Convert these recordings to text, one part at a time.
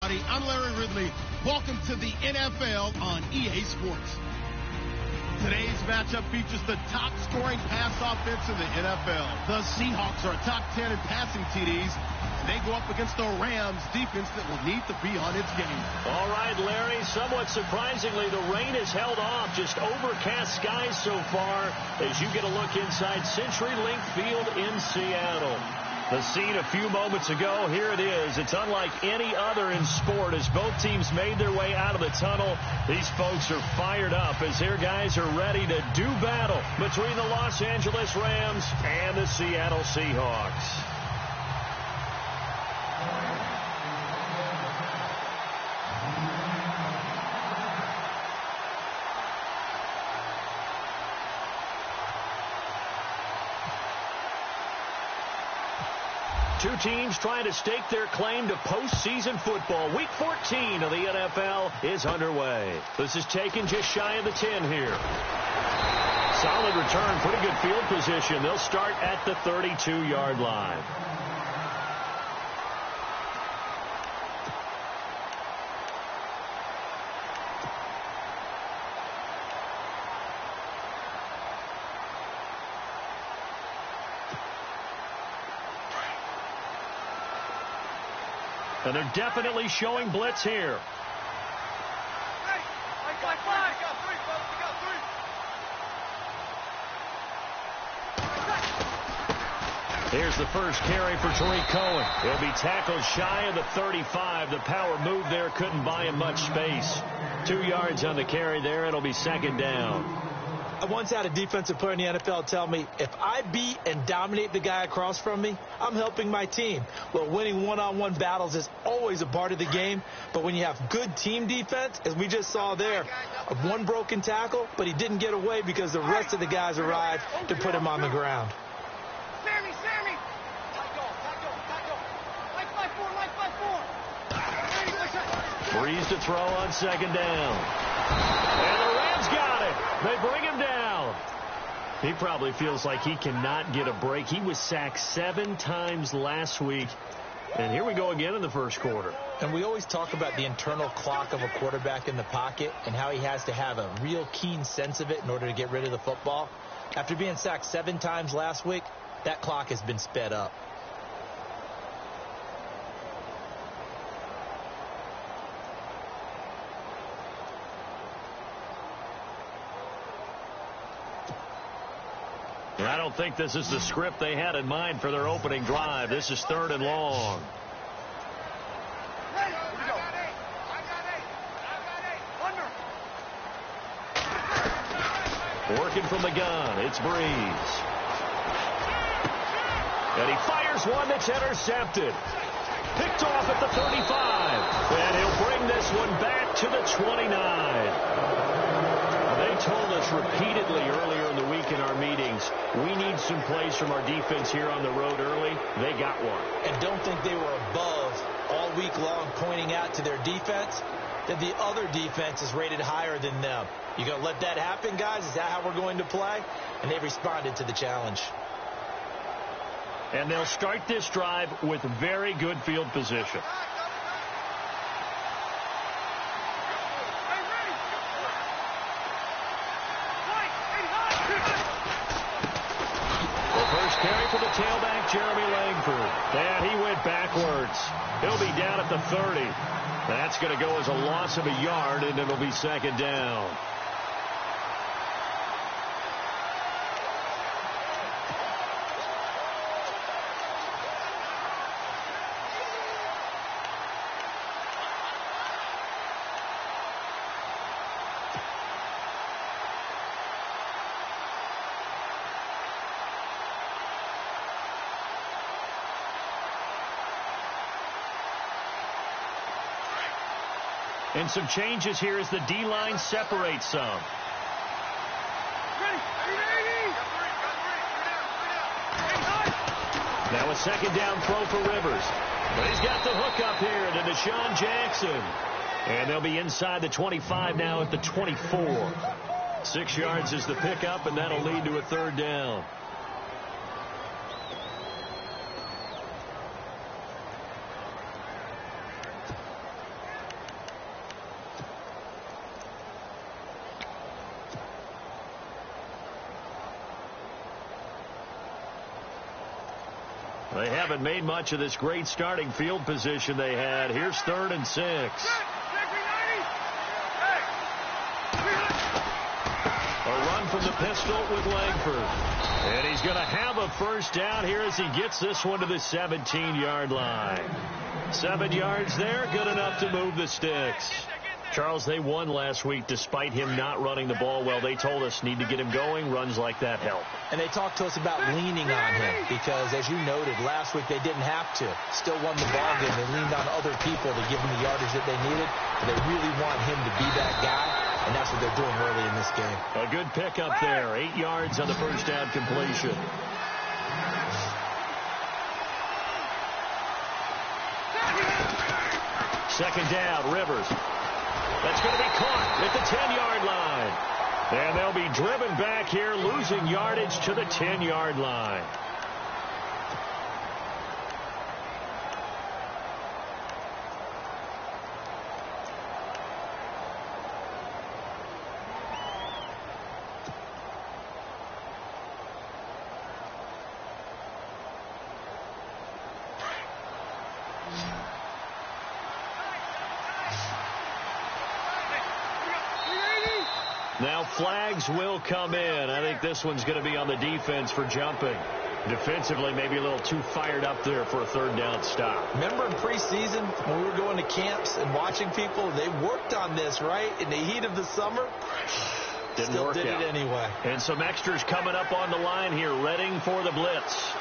everybody. I'm Larry Ridley. Welcome to the NFL on EA Sports. Today's matchup features the top-scoring pass offense in the NFL. The Seahawks are top 10 in passing TDs, and they go up against the Rams defense that will need to be on its game. All right, Larry, somewhat surprisingly, the rain has held off. Just overcast skies so far as you get a look inside CenturyLink Field in Seattle. The scene a few moments ago, here it is. It's unlike any other in sport as both teams made their way out of the tunnel. These folks are fired up as their guys are ready to do battle between the Los Angeles Rams and the Seattle Seahawks. Two teams trying to stake their claim to postseason football. Week 14 of the NFL is underway. This is taken just shy of the 10 here. Solid return, pretty good field position. They'll start at the 32-yard line. And they're definitely showing blitz here. Here's the first carry for Tariq Cohen. He'll be tackled shy of the 35. The power move there couldn't buy him much space. 2 yards on the carry there. It'll be second down. I once had a defensive player in the NFL tell me, if I beat and dominate the guy across from me, I'm helping my team. Well, winning one-on-one battles is always a part of the game, but when you have good team defense, as we just saw there, one broken tackle, but he didn't get away because the rest of the guys arrived to put him on the ground. Sammy! Breeze to throw on second down. And the Rams got it. They bring him down. He probably feels like he cannot get a break. He was sacked 7 times last week. And here we go again in the first quarter. And we always talk about the internal clock of a quarterback in the pocket and how he has to have a real keen sense of it in order to get rid of the football. After being sacked 7 times last week, that clock has been sped up. I don't think this is the script they had in mind for their opening drive. This is 3rd and long. Working from the gun, it's Breeze. And he fires one that's intercepted. Picked off at the 35. And he'll bring this one back to the 29. They told us repeatedly earlier in the week in our meetings, we need some plays from our defense here on the road early. They got one. And don't think they were above all week long pointing out to their defense that the other defense is rated higher than them. You going to let that happen, guys? Is that how we're going to play? And they responded to the challenge. And they'll start this drive with very good field position. Carry for the tailback, Jeremy Langford. And he went backwards. He'll be down at the 30. That's going to go as a loss of a yard, and it'll be second down. And some changes here as the D-line separates some. Now a second down throw for Rivers. But he's got the hook up here to Deshaun Jackson. And they'll be inside the 25 now at the 24. 6 yards is the pickup, and that'll lead to a third down. They haven't made much of this great starting field position they had. Here's 3rd and 6. A run from the pistol with Langford. And he's going to have a first down here as he gets this one to the 17-yard line. 7 yards there, good enough to move the sticks. Charles, they won last week despite him not running the ball well. They told us need to get him going. Runs like that help. And they talked to us about leaning on him because, as you noted, last week they didn't have to. Still won the ball game. They leaned on other people to give him the yardage that they needed. But they really want him to be that guy, and that's what they're doing early in this game. A good pickup there. 8 yards on the first down completion. Second down, Rivers. That's going to be caught at the 10-yard line. And they'll be driven back here, losing yardage to the 10-yard line. Now flags will come in. I think this one's going to be on the defense for jumping. Defensively, maybe a little too fired up there for a 3rd down stop. Remember in preseason when we were going to camps and watching people, they worked on this, right? In the heat of the summer, Still did it anyway. And some extras coming up on the line here, readying for the blitz.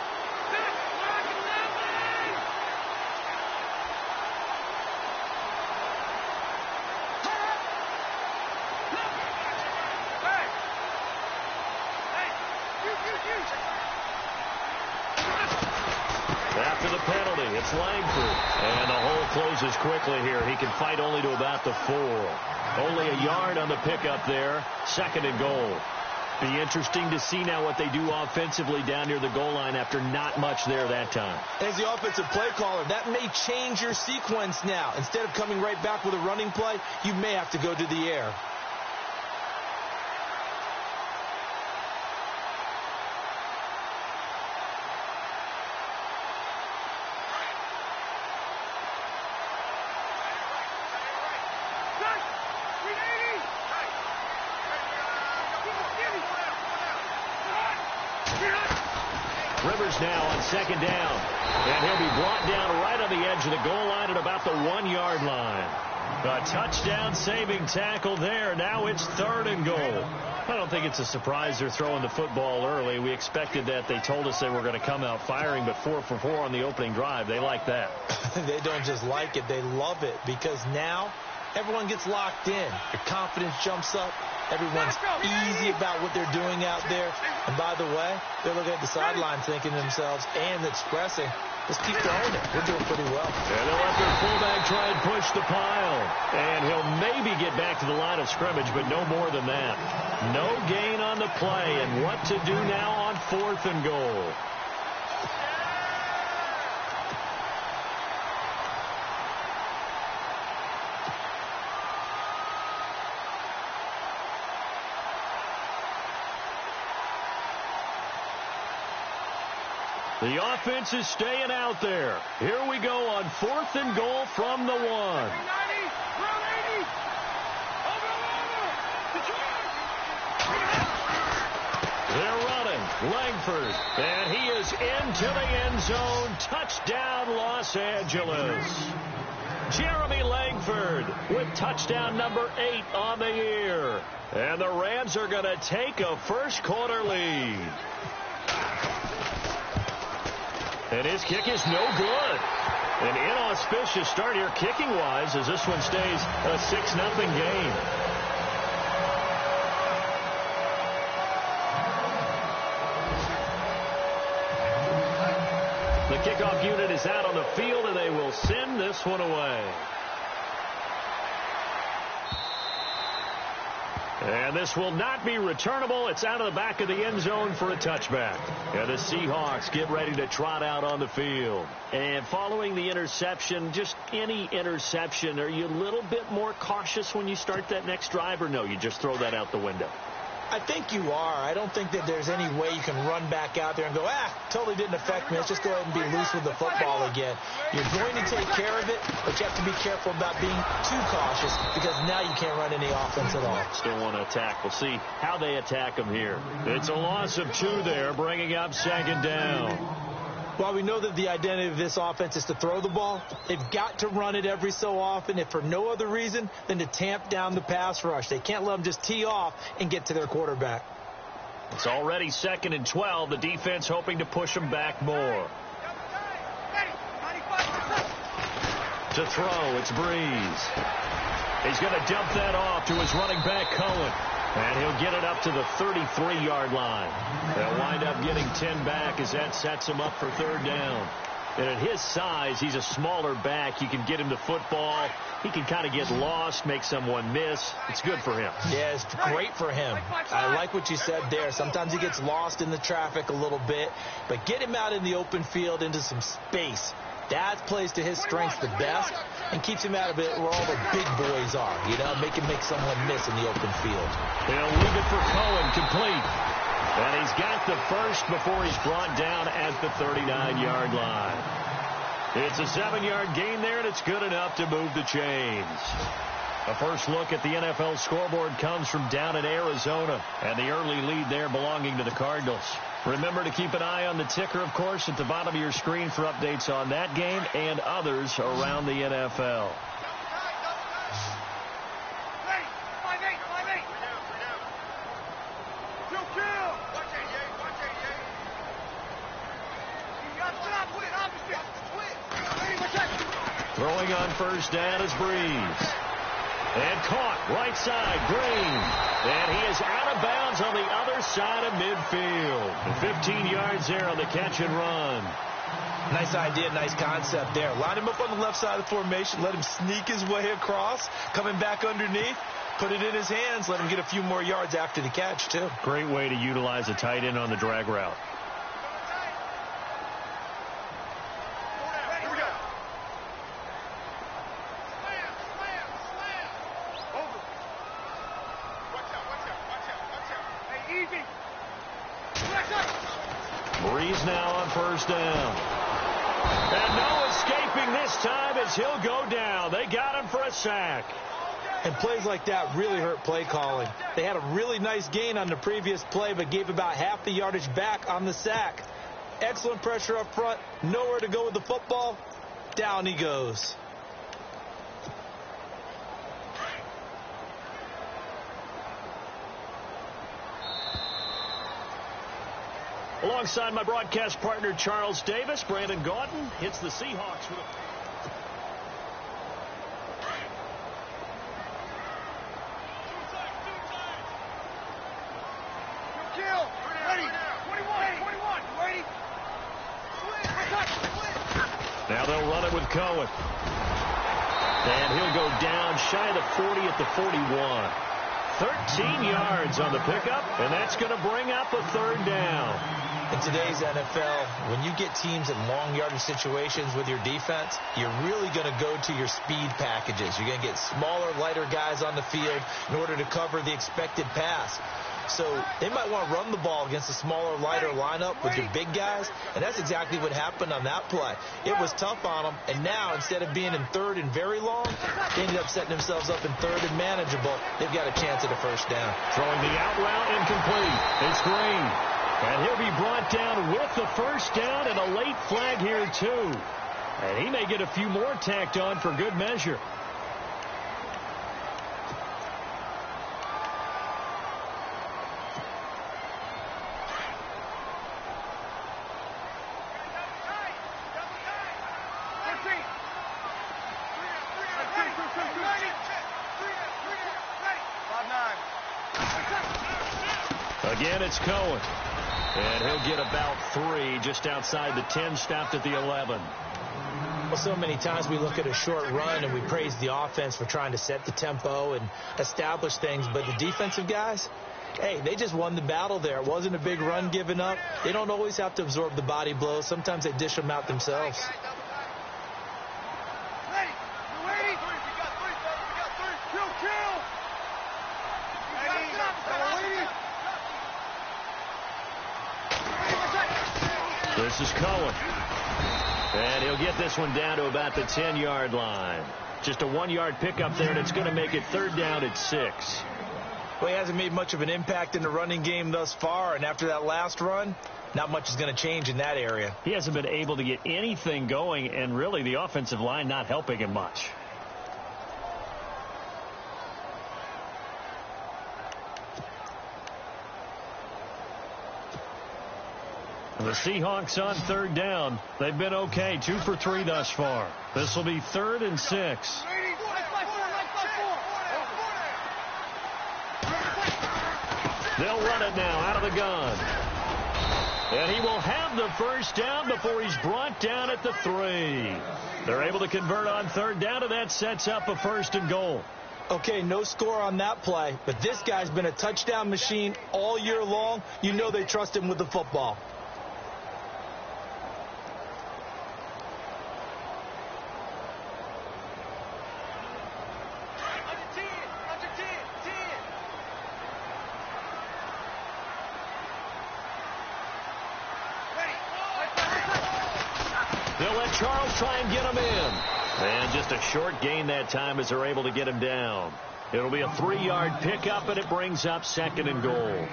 After the penalty, it's Langford. And the hole closes quickly here. He can fight only to about the 4. Only a yard on the pickup there. 2nd and goal. Be interesting to see now what they do offensively down near the goal line after not much there that time. As the offensive play caller, that may change your sequence now. Instead of coming right back with a running play, you may have to go to the air. Rivers now on 2nd down. And he'll be brought down right on the edge of the goal line at about the 1-yard line. A touchdown-saving tackle there. Now it's 3rd and goal. I don't think it's a surprise they're throwing the football early. We expected that. They told us they were going to come out firing, but 4 for 4 on the opening drive. They like that. They don't just like it. They love it because now everyone gets locked in. Your confidence jumps up. Everyone's easy about what they're doing out there. And by the way, they're looking at the sideline thinking to themselves and expressing, let's keep throwing it. We're doing pretty well. And they'll let their fullback try and push the pile. And he'll maybe get back to the line of scrimmage, but no more than that. No gain on the play. And what to do now on 4th and goal. The offense is staying out there. Here we go on 4th and goal from the 1. They're running. Langford. And he is into the end zone. Touchdown, Los Angeles. Jeremy Langford with touchdown number 8 on the year. And the Rams are going to take a first-quarter lead. And his kick is no good. An inauspicious start here kicking-wise as this one stays a 6-0 game. The kickoff unit is out on the field, and they will send this one away. And this will not be returnable. It's out of the back of the end zone for a touchback. And the Seahawks get ready to trot out on the field. And following the interception, just any interception, are you a little bit more cautious when you start that next drive, or no, you just throw that out the window? I think you are. I don't think that there's any way you can run back out there and go, totally didn't affect me. Let's just go ahead and be loose with the football again. You're going to take care of it, but you have to be careful about being too cautious because now you can't run any offense at all. Still want to attack. We'll see how they attack him here. It's a loss of 2 there, bringing up 2nd down. While we know that the identity of this offense is to throw the ball, they've got to run it every so often, if for no other reason than to tamp down the pass rush. They can't let them just tee off and get to their quarterback. It's already 2nd and 12. The defense hoping to push them back more. To throw, it's Breeze. He's going to dump that off to his running back, Cohen. And he'll get it up to the 33-yard line. They'll wind up getting 10 back as that sets him up for 3rd down. And at his size, he's a smaller back. You can get him the football. He can kind of get lost, make someone miss. It's good for him. Yeah, it's great for him. I like what you said there. Sometimes he gets lost in the traffic a little bit. But get him out in the open field into some space. That plays to his strengths the best and keeps him out of it where all the big boys are. You know, make him make someone miss in the open field. They'll leave it for Cohen, complete. And he's got the first before he's brought down at the 39-yard line. It's a 7-yard gain there, and it's good enough to move the chains. A first look at the NFL scoreboard comes from down in Arizona, and the early lead there belonging to the Cardinals. Remember to keep an eye on the ticker, of course, at the bottom of your screen for updates on that game and others around the NFL. Throwing on first down is Breeze. And caught right side, Green. And he is out of bounds on the other side of midfield. And 15 yards there on the catch and run. Nice idea, nice concept there. Line him up on the left side of the formation. Let him sneak his way across. Coming back underneath. Put it in his hands. Let him get a few more yards after the catch, too. Great way to utilize a tight end on the drag route. Breeze now on first down. And no escaping this time as he'll go down. They got him for a sack. And plays like that really hurt play calling. They had a really nice gain on the previous play, but gave about half the yardage back on the sack. Excellent pressure up front. Nowhere to go with the football. Down he goes. Alongside my broadcast partner, Charles Davis, Brandon Gaudin hits the Seahawks with a... Now they'll run it with Cohen. And he'll go down shy of the 40 at the 41. 13 yards on the pickup, and that's going to bring up a 3rd down. In today's NFL, when you get teams in long yardage situations with your defense, you're really going to go to your speed packages. You're going to get smaller, lighter guys on the field in order to cover the expected pass. So they might want to run the ball against a smaller, lighter lineup with your big guys, and that's exactly what happened on that play. It was tough on them, and now instead of being in 3rd and very long, they ended up setting themselves up in 3rd and manageable. They've got a chance at a first down. Throwing the out route incomplete. It's Green. And he'll be brought down with the first down and a late flag here, too. And he may get a few more tacked on for good measure. Again, it's Cohen. And he'll get about 3 just outside the 10, stopped at the 11. Well, so many times we look at a short run and we praise the offense for trying to set the tempo and establish things. But the defensive guys, hey, they just won the battle there. It wasn't a big run given up. They don't always have to absorb the body blows. Sometimes they dish them out themselves. This is Cohen. And he'll get this one down to about the 10-yard line. Just a 1-yard pickup there, and it's going to make it 3rd down at 6. Well, he hasn't made much of an impact in the running game thus far, and after that last run, not much is going to change in that area. He hasn't been able to get anything going, and really the offensive line not helping him much. The Seahawks on 3rd down. They've been okay, 2 for 3 thus far. This will be 3rd and 6. They'll run it now out of the gun. And he will have the 1st down before he's brought down at the 3. They're able to convert on 3rd down, and that sets up a 1st and goal. Okay, no score on that play, but this guy's been a touchdown machine all year long. You know they trust him with the football. They'll let Charles try and get him in. And just a short gain that time as they're able to get him down. It'll be a 3-yard pickup, and it brings up 2nd and goal.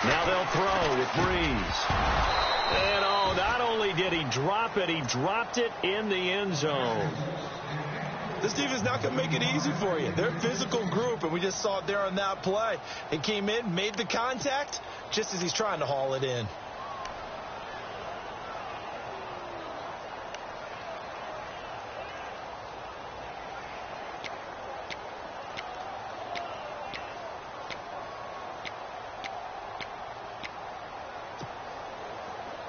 Now they'll throw with Breeze. And not only did he drop it, he dropped it in the end zone. This defense is not going to make it easy for you. They're a physical group, and we just saw it there on that play. He came in, made the contact, just as he's trying to haul it in.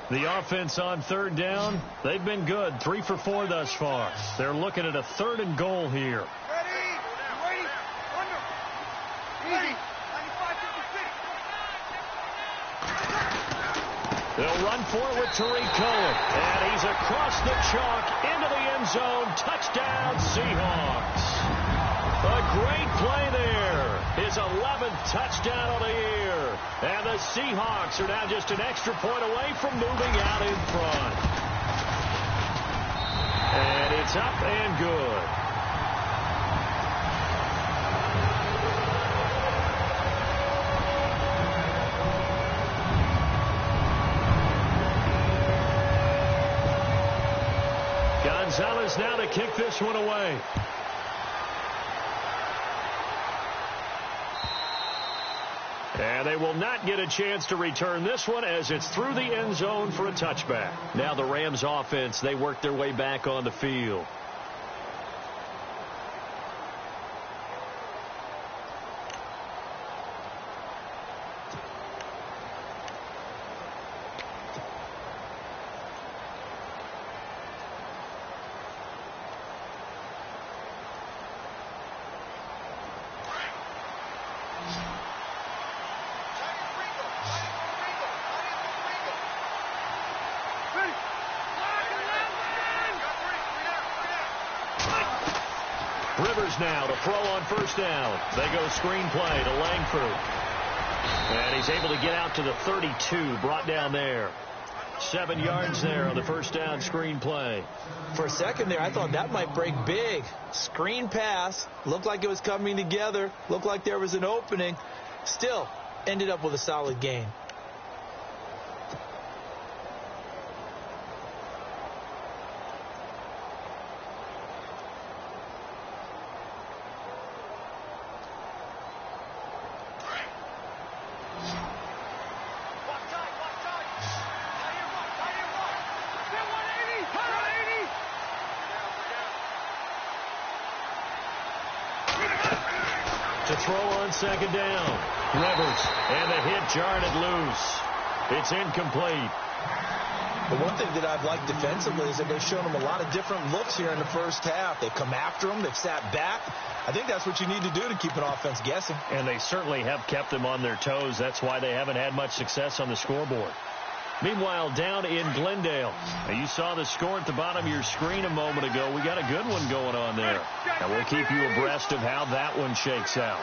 The offense on 3rd down, they've been good. 3 for 4 thus far. They're looking at a 3rd and goal here. Ready. Under. Easy. 95-56. They'll run for it with Tariq Cohen. And he's across the chalk into the end zone. Touchdown, Seahawks. A great play there. His 11th touchdown of the year. And the Seahawks are now just an extra point away from moving out in front. And it's up and good. Gonzalez now to kick this one away. And they will not get a chance to return this one as it's through the end zone for a touchback. Now the Rams offense, they work their way back on the field. Rivers now to throw on 1st down. They go screenplay to Langford. And he's able to get out to the 32, brought down there. 7 yards there on the 1st down screenplay. For a second there, I thought that might break big. Screen pass. Looked like it was coming together. Looked like there was an opening. Still, ended up with a solid gain. To throw on 2nd down. Rivers, and the hit jarred it loose. It's incomplete. The one thing that I've liked defensively is that they've shown them a lot of different looks here in the first half. They've come after them. They've sat back. I think that's what you need to do to keep an offense guessing. And they certainly have kept them on their toes. That's why they haven't had much success on the scoreboard. Meanwhile, down in Glendale, you saw the score at the bottom of your screen a moment ago. We got a good one going on there. And we'll keep you abreast of how that one shakes out.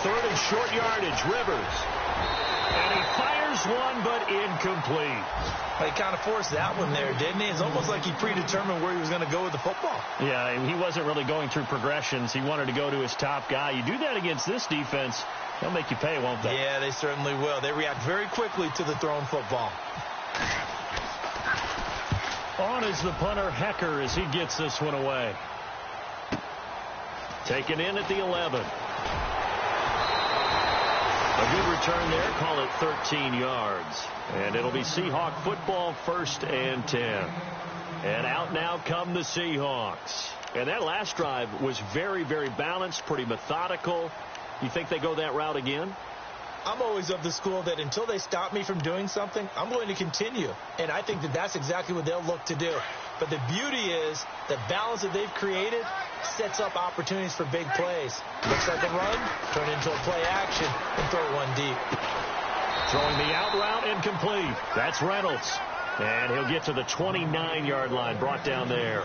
Third and short yardage, Rivers. And he fires one, but incomplete. He kind of forced that one there, didn't he? It's almost like he predetermined where he was going to go with the football. Yeah, he wasn't really going through progressions. He wanted to go to his top guy. You do that against this defense, they'll make you pay, won't they? Yeah, they certainly will. They react very quickly to the thrown football. On is the punter, Hecker, as he gets this one away. Taken in at the 11. A good return there. Call it 13 yards. And it'll be Seahawk football, 1st and 10. And out now come the Seahawks. And that last drive was very, very balanced, pretty methodical. You think they go that route again? I'm always of the school that until they stop me from doing something, I'm going to continue. And I think that that's exactly what they'll look to do. But the beauty is the balance that they've created sets up opportunities for big plays. Looks like a run, turn into a play action, and throw one deep. Throwing the out route incomplete. That's Reynolds. And he'll get to the 29-yard line, brought down there.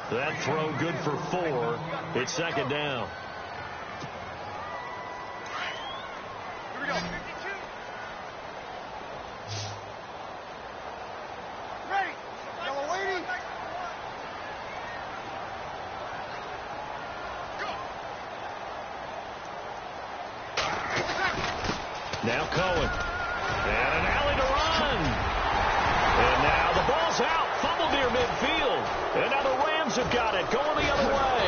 That throw good for 4. It's 2nd down. Here we go. 52. Ready. Yellow lady. Now Cohen. And an alley to run. And now the ball's out. Fumbled near midfield. And now the Rams have got it. Going the other way.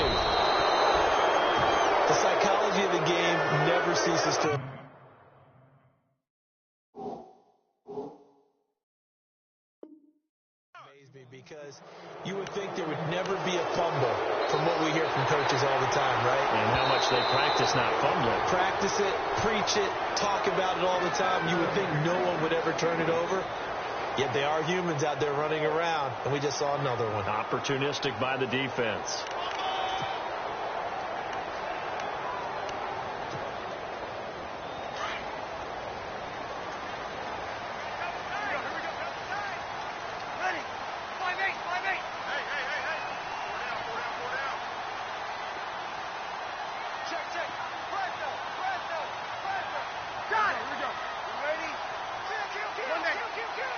The psychology of the game never ceases to... amaze me, because you would think there would never be a fumble from what we hear from coaches all the time, right? And how much they practice not fumbling. Practice it, preach it, talk about it all the time. You would think no one would ever turn it over. Yet they are humans out there running around, and we just saw another one. Opportunistic by the defense. Ready. 5-8. 5-8. Hey. 4 down. Check. Fresno. Got it. Here we go. You ready? Kill.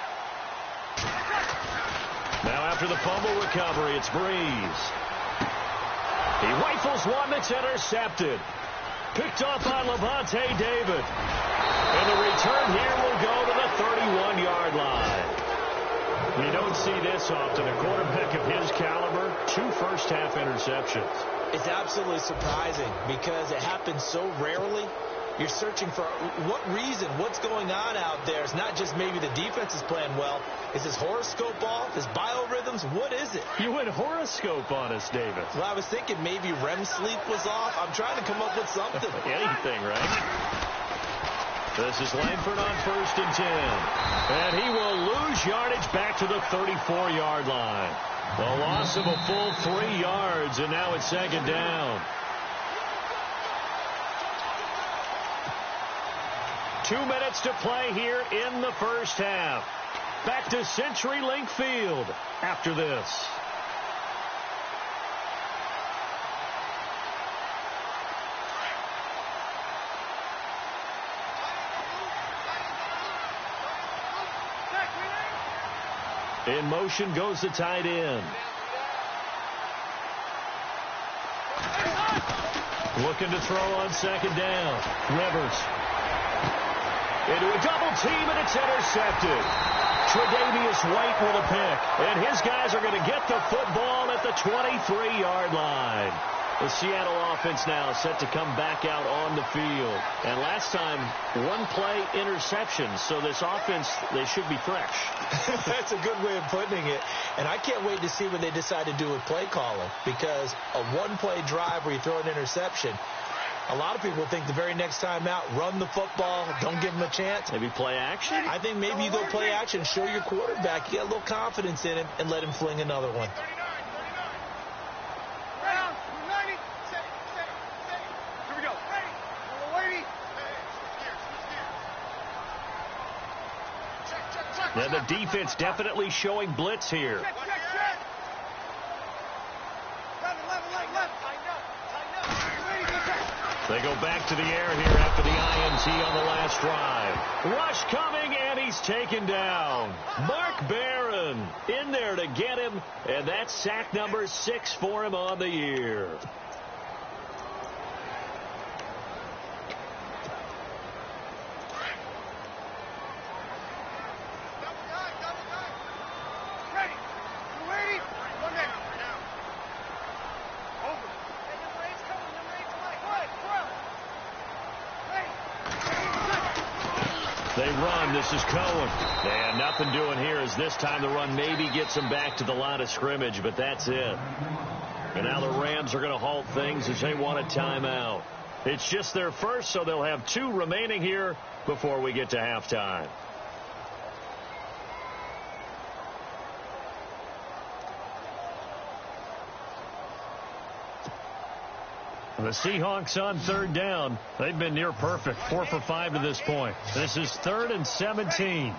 Now after the fumble recovery, it's Breeze. He rifles one that's intercepted. Picked off by Levante David. And the return here will go to the 31-yard line. You don't see this often. A quarterback of his caliber, 2 first-half interceptions. It's absolutely surprising because it happens so rarely. You're searching for what reason, what's going on out there. It's not just maybe the defense is playing well. Is his horoscope off? His biorhythms? What is it? You went horoscope on us, David. Well, I was thinking maybe REM sleep was off. I'm trying to come up with something. Anything, right? This is Langford on 1st and 10. And he will lose yardage back to the 34-yard line. The loss of a full 3 yards, and now it's 2nd down. 2 minutes to play here in the first half. Back to CenturyLink Field after this. In motion goes the tight end. Looking to throw on 2nd down. Rivers. Into a double team, and it's intercepted. Tre'Davious White with a pick. And his guys are going to get the football at the 23-yard line. The Seattle offense now set to come back out on the field. And last time, one-play interception. So this offense, they should be fresh. That's a good way of putting it. And I can't wait to see what they decide to do with play calling. Because a one-play drive where you throw an interception, a lot of people think the very next time out, run the football, don't give them a chance. Maybe play action? I think maybe you go play action, show your quarterback, you got a little confidence in him, and let him fling another one. And the defense definitely showing blitz here. They go back to the air here after the INT on the last drive. Rush coming, and he's taken down. Mark Barron in there to get him, and that's sack number 6 for him on the year. They run. This is Cohen. And nothing doing here as this time the run maybe gets them back to the line of scrimmage, but that's it. And now the Rams are going to halt things as they want a timeout. It's just their first, so they'll have 2 remaining here before we get to halftime. The Seahawks on 3rd down. They've been near perfect, 4 for 5 to this point. This is 3rd and 17.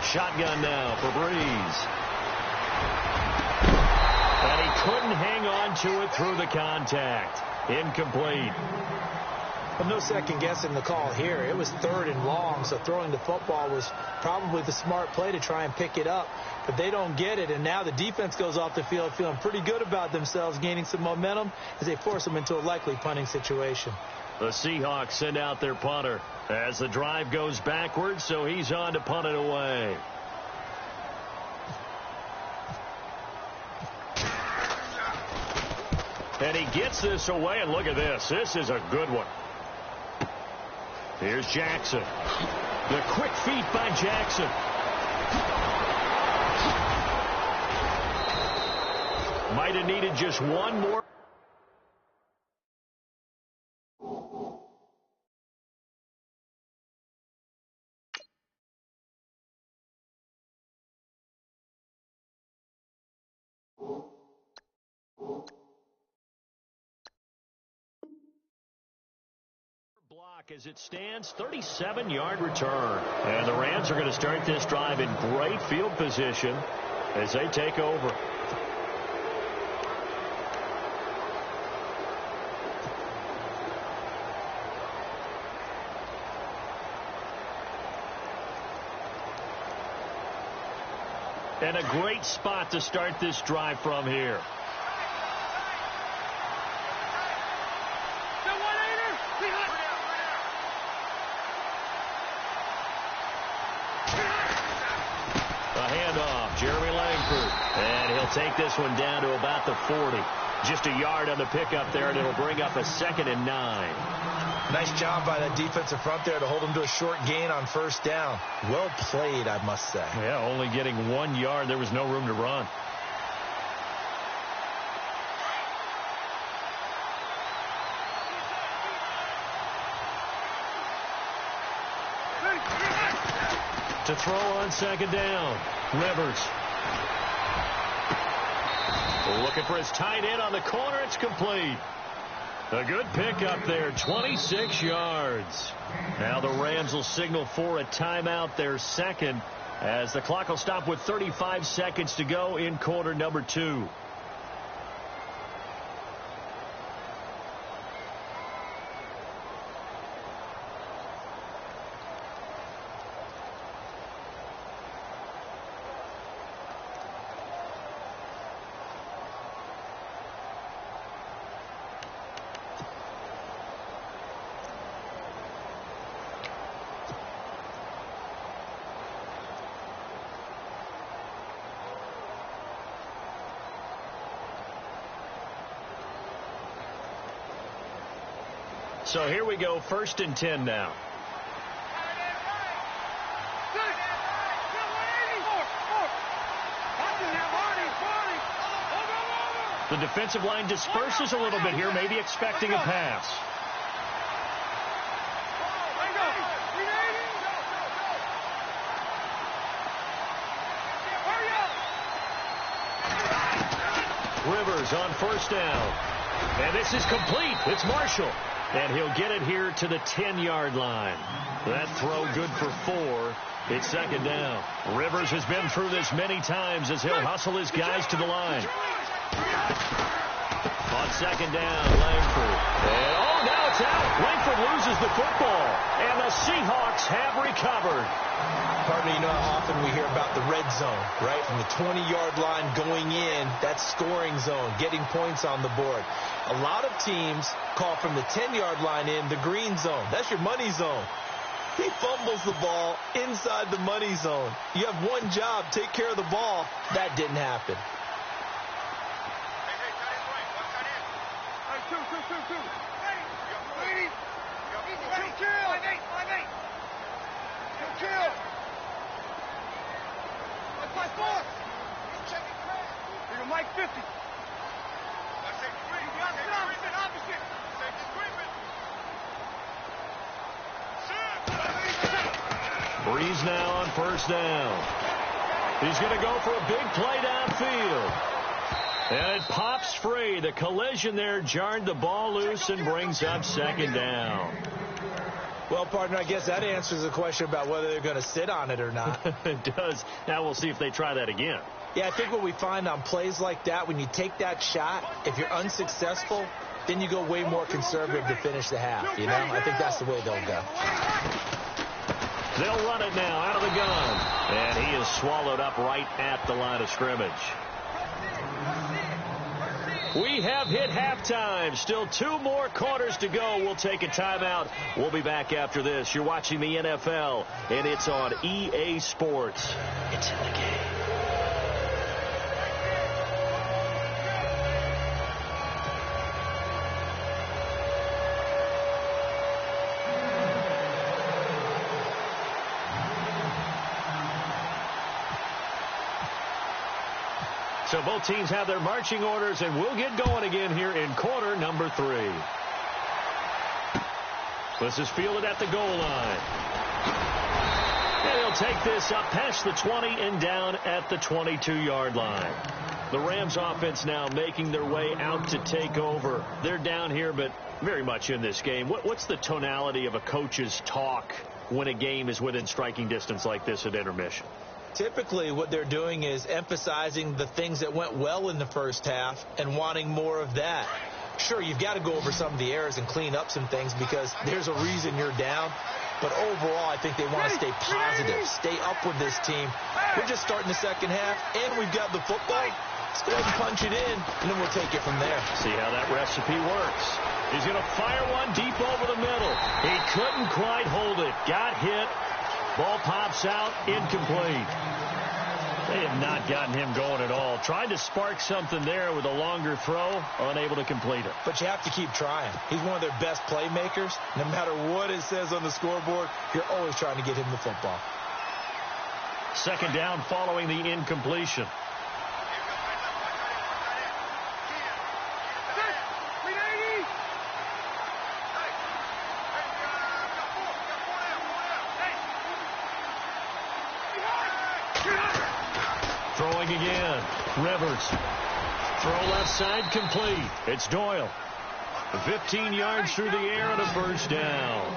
Shotgun now for Breeze. And he couldn't hang on to it through the contact. Incomplete. Well, no second guessing the call here. It was 3rd and long, so throwing the football was probably the smart play to try and pick it up. But they don't get it, and now the defense goes off the field feeling pretty good about themselves, gaining some momentum as they force them into a likely punting situation. The Seahawks send out their punter as the drive goes backwards, so he's on to punt it away. And he gets this away, and look at this. This is a good one. Here's Jackson. The quick feet by Jackson. Might have needed just one more. Block as it stands, 37-yard return. And the Rams are going to start this drive in great field position as they take over. And a great spot to start this drive from here. Jeremy Langford, and he'll take this one down to about the 40. Just a yard on the pickup there, and it'll bring up a 2nd and 9. Nice job by that defensive front there to hold him to a short gain on 1st down. Well played, I must say. Yeah, only getting 1 yard. There was no room to run. To throw on 2nd down. Rivers. Looking for his tight end on the corner. It's complete. A good pickup there. 26 yards. Now the Rams will signal for a timeout, their 2nd, as the clock will stop with 35 seconds to go in quarter number 2. So here we go, 1st and 10 now. The defensive line disperses a little bit here, maybe expecting a pass. Rivers on 1st down. And this is complete. It's Marshall. And he'll get it here to the 10-yard line. That throw good for 4. It's 2nd down. Rivers has been through this many times as he'll hustle his guys to the line. On 2nd down, Langford. And, oh, now it's out. Langford loses the football. And the Seahawks have recovered. Partner, you know how often we hear about the red zone, right? From the 20-yard line going in, that's scoring zone, getting points on the board. A lot of teams call from the 10-yard line in the green zone. That's your money zone. He fumbles the ball inside the money zone. You have one job, take care of the ball. That didn't happen. Mike 50. Breeze now on 1st down. He's going to go for a big play downfield. And it pops free. The collision there jarred the ball loose and brings up 2nd down. Well, partner, I guess that answers the question about whether they're going to sit on it or not. It does. Now we'll see if they try that again. Yeah, I think what we find on plays like that, when you take that shot, if you're unsuccessful, then you go way more conservative to finish the half, you know? I think that's the way they'll go. They'll run it now out of the gun. And he is swallowed up right at the line of scrimmage. We have hit halftime. Still 2 more quarters to go. We'll take a timeout. We'll be back after this. You're watching the NFL, and it's on EA Sports. It's in the game. So both teams have their marching orders, and we'll get going again here in quarter number 3. This is fielded at the goal line. And he'll take this up past the 20 and down at the 22-yard line. The Rams offense now making their way out to take over. They're down here, but very much in this game. What's the tonality of a coach's talk when a game is within striking distance like this at intermission? Typically, what they're doing is emphasizing the things that went well in the first half and wanting more of that. Sure, you've got to go over some of the errors and clean up some things because there's a reason you're down. But overall, I think they want to stay positive, stay up with this team. We're just starting the second half, and we've got the football. Let's go ahead and punch it in, and then we'll take it from there. See how that recipe works. He's going to fire one deep over the middle. He couldn't quite hold it. Got hit. Ball pops out, incomplete. They have not gotten him going at all. Tried to spark something there with a longer throw, unable to complete it. But you have to keep trying. He's one of their best playmakers. No matter what it says on the scoreboard, you're always trying to get him the football. 2nd down following the incompletion. Throwing again. Rivers. Throw left side complete. It's Doyle. 15 yards through the air and a 1st down.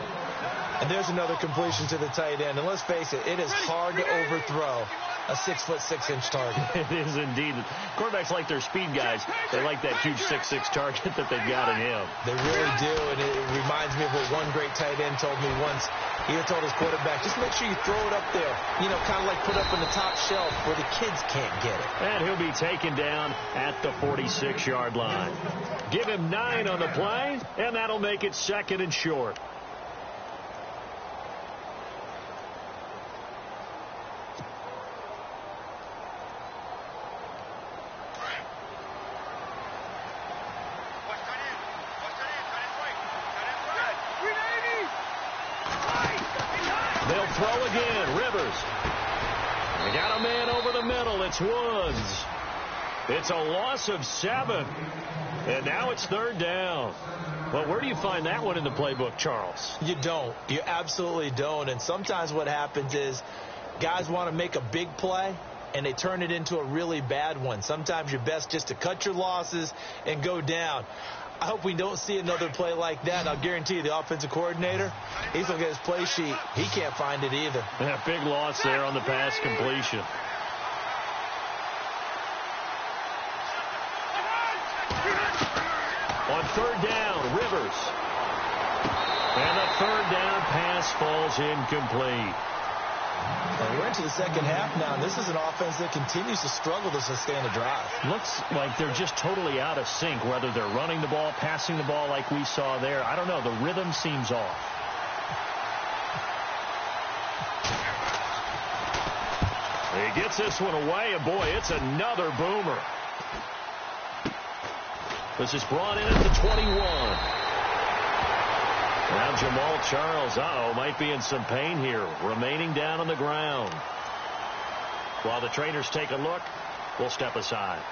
And there's another completion to the tight end. And let's face it, it is hard to overthrow a 6'6" target. It is indeed. Quarterbacks like their speed guys. They like that huge 6'6" target that they've got in him. They really do, and it reminds me of what one great tight end told me once. He told his quarterback, just make sure you throw it up there. You know, kind of like put up on the top shelf where the kids can't get it. And he'll be taken down at the 46-yard line. Give him 9 on the play, and that'll make it 2nd and short. Rivers. They got a man over the middle. It's Woods. It's a loss of 7. And now it's 3rd down. Well, where do you find that one in the playbook, Charles? You don't. You absolutely don't. And sometimes what happens is guys want to make a big play, and they turn it into a really bad one. Sometimes you're best just to cut your losses and go down. I hope we don't see another play like that. I'll guarantee you the offensive coordinator, he's looking at his play sheet. He can't find it either. Yeah, big loss there on the pass completion. On 3rd down, Rivers. And the 3rd down pass falls incomplete. Well, we're into the second half now, and this is an offense that continues to struggle to sustain a drive. Looks like they're just totally out of sync, whether they're running the ball, passing the ball like we saw there. I don't know. The rhythm seems off. He gets this one away, and boy, it's another boomer. This is brought in at the 21. Now Jamal Charles, might be in some pain here, remaining down on the ground. While the trainers take a look, we'll step aside.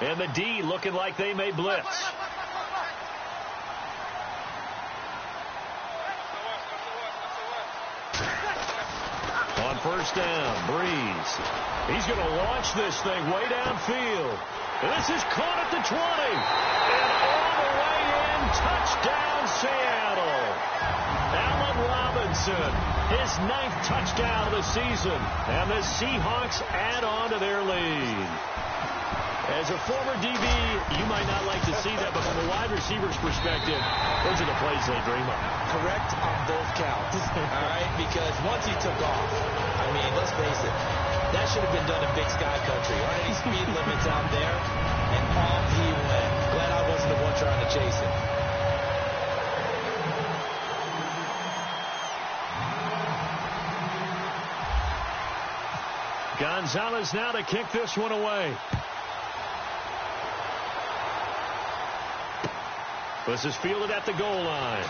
And the D looking like they may blitz. On 1st down, Breeze. He's going to launch this thing way downfield. And this is caught at the 20. And all the way in, touchdown Seattle. Allen Robinson, his 9th touchdown of the season. And the Seahawks add on to their lead. As a former DB, you might not like to see that, but from a wide receiver's perspective, those are the plays they dream of. Correct on both counts, all right? Because once he took off, I mean, let's face it, that should have been done in Big Sky Country. Aren't any speed limits out there? And off he went. Glad I wasn't the one trying to chase him. Gonzalez now to kick this one away. This is fielded at the goal line.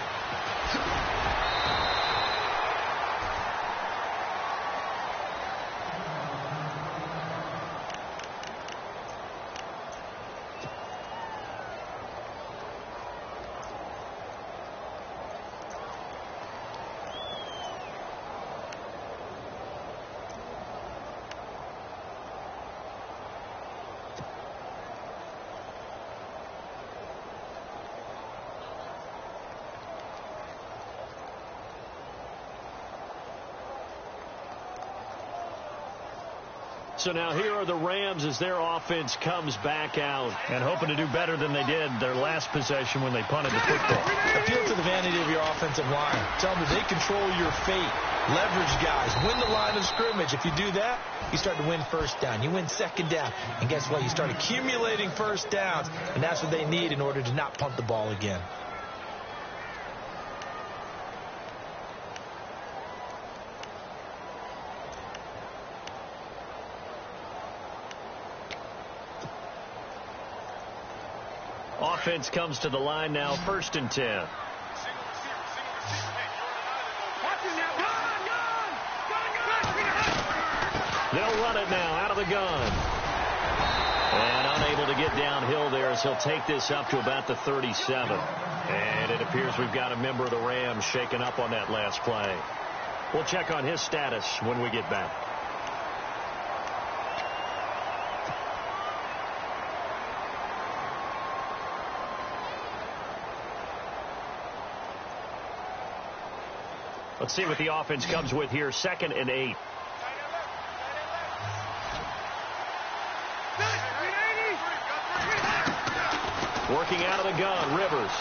So now here are the Rams as their offense comes back out and hoping to do better than they did their last possession when they punted the football. Appeal to the vanity of your offensive line. Tell them they control your fate. Leverage guys. Win the line of scrimmage. If you do that, you start to win 1st down. You win 2nd down. And guess what? You start accumulating 1st downs. And that's what they need in order to not punt the ball again. Offense comes to the line now, 1st and 10. They'll run it now out of the gun. And unable to get downhill there as he'll take this up to about the 37. And it appears we've got a member of the Rams shaken up on that last play. We'll check on his status when we get back. Let's see what the offense comes with here. 2nd and 8. Working out of the gun, Rivers.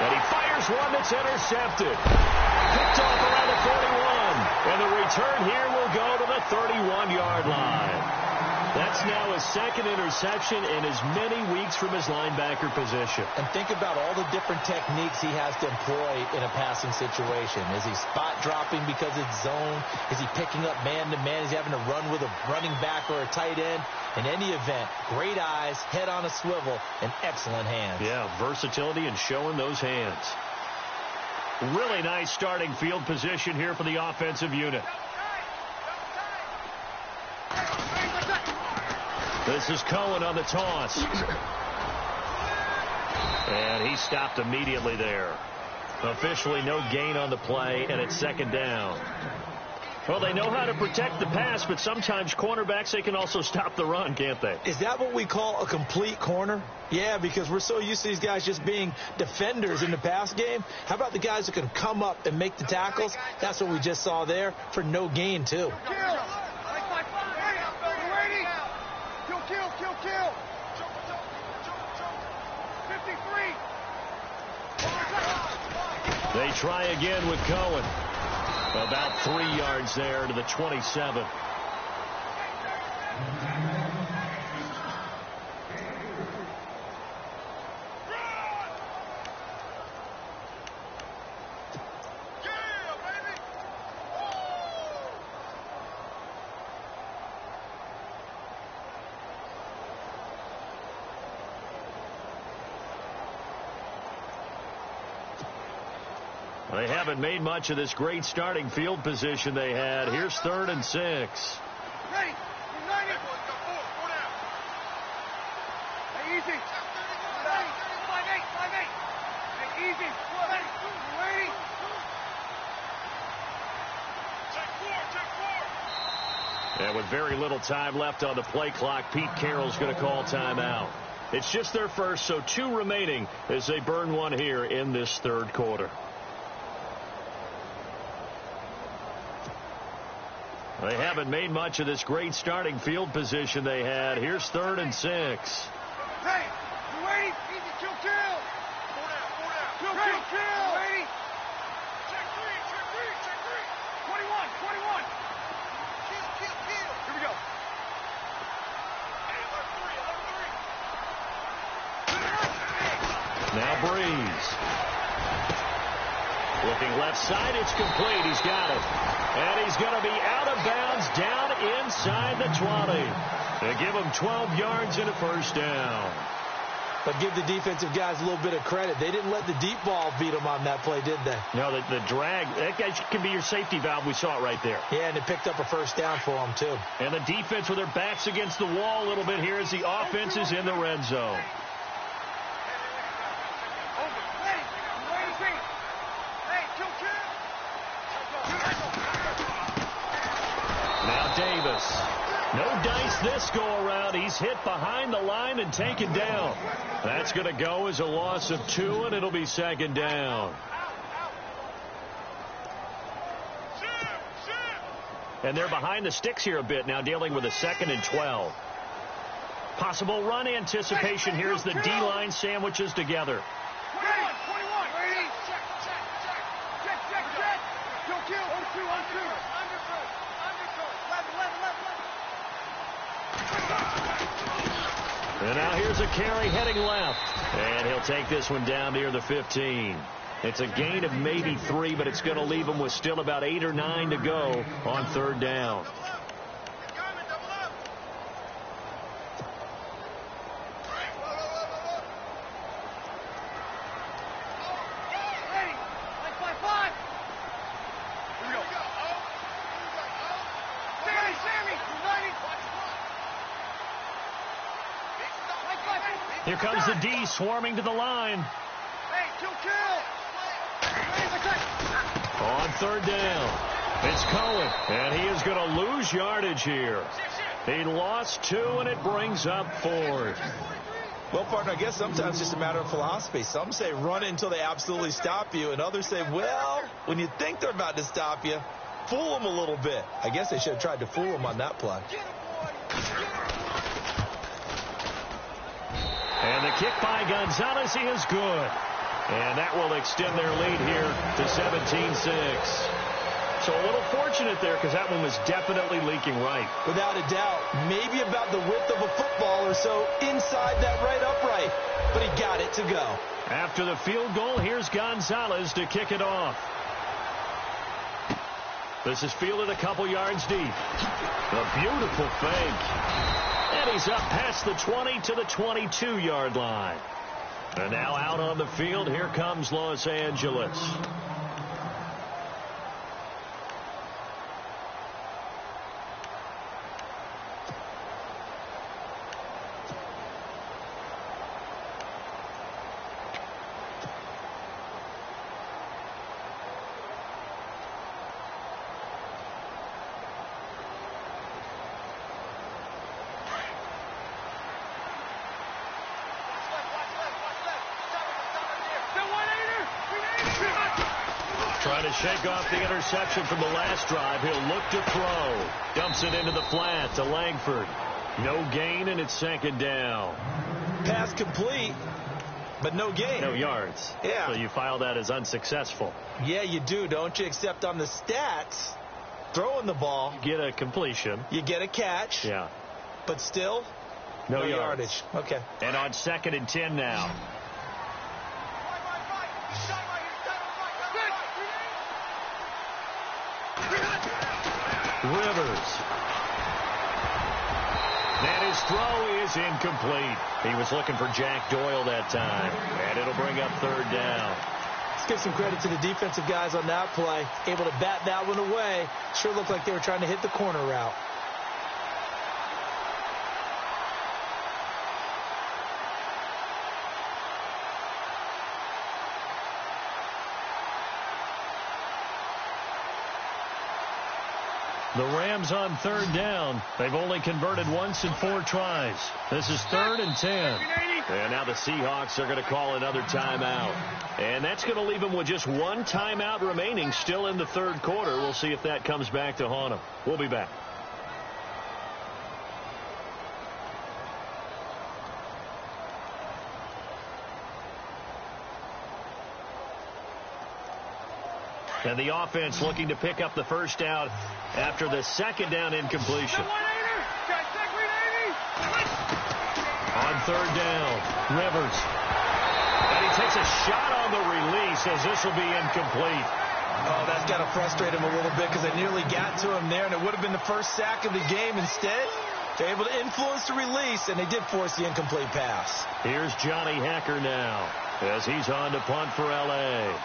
And he fires one that's intercepted. Picked off around the 41. And the return here will go to the 31-yard line. That's now his second interception in as many weeks from his linebacker position. And think about all the different techniques he has to employ in a passing situation. Is he spot dropping because it's zone? Is he picking up man-to-man? Is he having to run with a running back or a tight end? In any event, great eyes, head on a swivel, and excellent hands. Yeah, versatility and showing those hands. Really nice starting field position here for the offensive unit. This is Cohen on the toss. And he stopped immediately there. Officially no gain on the play, and it's second down. Well, they know how to protect the pass, but sometimes cornerbacks, they can also stop the run, can't they? Is that what we call a complete corner? Yeah, because we're so used to these guys just being defenders in the pass game. How about the guys who can come up and make the tackles? That's what we just saw there for no gain, too. Kill. 53. They try again with Cohen. About 3 yards there to the 27. They haven't made much of this great starting field position they had. Here's 3rd and 6. Ready. United. Hey, easy. 5-8. Hey, easy. Ready. And with very little time left on the play clock, Pete Carroll's going to call timeout. It's just their first, so 2 remaining as they burn one here in this third quarter. They haven't made much of this great starting field position they had. Here's 3rd and 6. Hey, you ready? Easy, kill. 4 down. Kill. Ready? Check 3. 21. Kill. Here we go. Hey, alert 3. Now Breeze. Looking left side, it's complete. He's got it. And he's going to be out of bounds down inside the 20. They give him 12 yards and a first down. But give the defensive guys a little bit of credit. They didn't let the deep ball beat them on that play, did they? No, the drag, that guy can be your safety valve. We saw it right there. Yeah, and it picked up a first down for them, too. And the defense with their backs against the wall a little bit here as the offense is in the red zone. Now Davis. No dice this go-around. He's hit behind the line and taken down. That's going to go as a loss of 2, and it'll be second down. And they're behind the sticks here a bit now, dealing with a 2nd and 12. Possible run anticipation here as the D-line sandwiches together. 21. Ready? Check. Kill. On two. And now here's a carry heading left. And he'll take this one down near the 15. It's a gain of maybe 3, but it's going to leave him with still about 8 or 9 to go on 3rd down. Here comes the D swarming to the line. Hey, kill. On 3rd down, it's Cohen, and he is going to lose yardage here. He lost 2, and it brings up 4th. Well, partner, I guess sometimes it's just a matter of philosophy. Some say run it until they absolutely stop you, and others say, well, when you think they're about to stop you, fool them a little bit. I guess they should have tried to fool them on that play. And the kick by Gonzalez is good. And that will extend their lead here to 17-6. So a little fortunate there because that one was definitely leaking right. Without a doubt. Maybe about the width of a football or so inside that right upright. But he got it to go. After the field goal, here's Gonzalez to kick it off. This is fielded a couple yards deep. A beautiful fake. And he's up past the 20 to the 22-yard line. And now out on the field, here comes Los Angeles. Trying to shake off the interception from the last drive. He'll look to throw. Dumps it into the flat to Langford. No gain, and it's second down. Pass complete, but no gain. No yards. Yeah. So you file that as unsuccessful. Yeah, you do, don't you? Except on the stats, throwing the ball. You get a completion. You get a catch. Yeah. But still, no yardage. Okay. And on 2nd and 10 now. Rivers. And his throw is incomplete. He was looking for Jack Doyle that time. And it'll bring up 3rd down. Let's give some credit to the defensive guys on that play. Able to bat that one away. Sure looked like they were trying to hit the corner route. The Rams on 3rd down. They've only converted once in 4 tries. This is 3rd and 10. And now the Seahawks are going to call another timeout. And that's going to leave them with just 1 timeout remaining still in the 3rd quarter. We'll see if that comes back to haunt them. We'll be back. And the offense looking to pick up the first down after the 2nd down incompletion. On 3rd down, Rivers. And he takes a shot on the release as this will be incomplete. Oh, that's got to frustrate him a little bit because they nearly got to him there, and it would have been the first sack of the game. Instead, they're able to influence the release, and they did force the incomplete pass. Here's Johnny Hacker now as he's on to punt for L.A.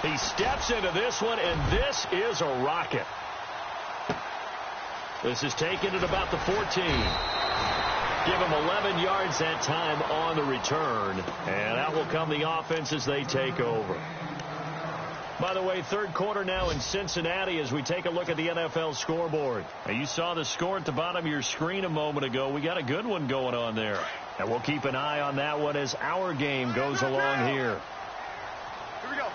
He steps into this one, and this is a rocket. This is taken at about the 14. Give him 11 yards that time on the return. And out will come the offense as they take over. By the way, 3rd quarter now in Cincinnati as we take a look at the NFL scoreboard. Now, you saw the score at the bottom of your screen a moment ago. We got a good one going on there. And we'll keep an eye on that one as our game goes along here. Here we go.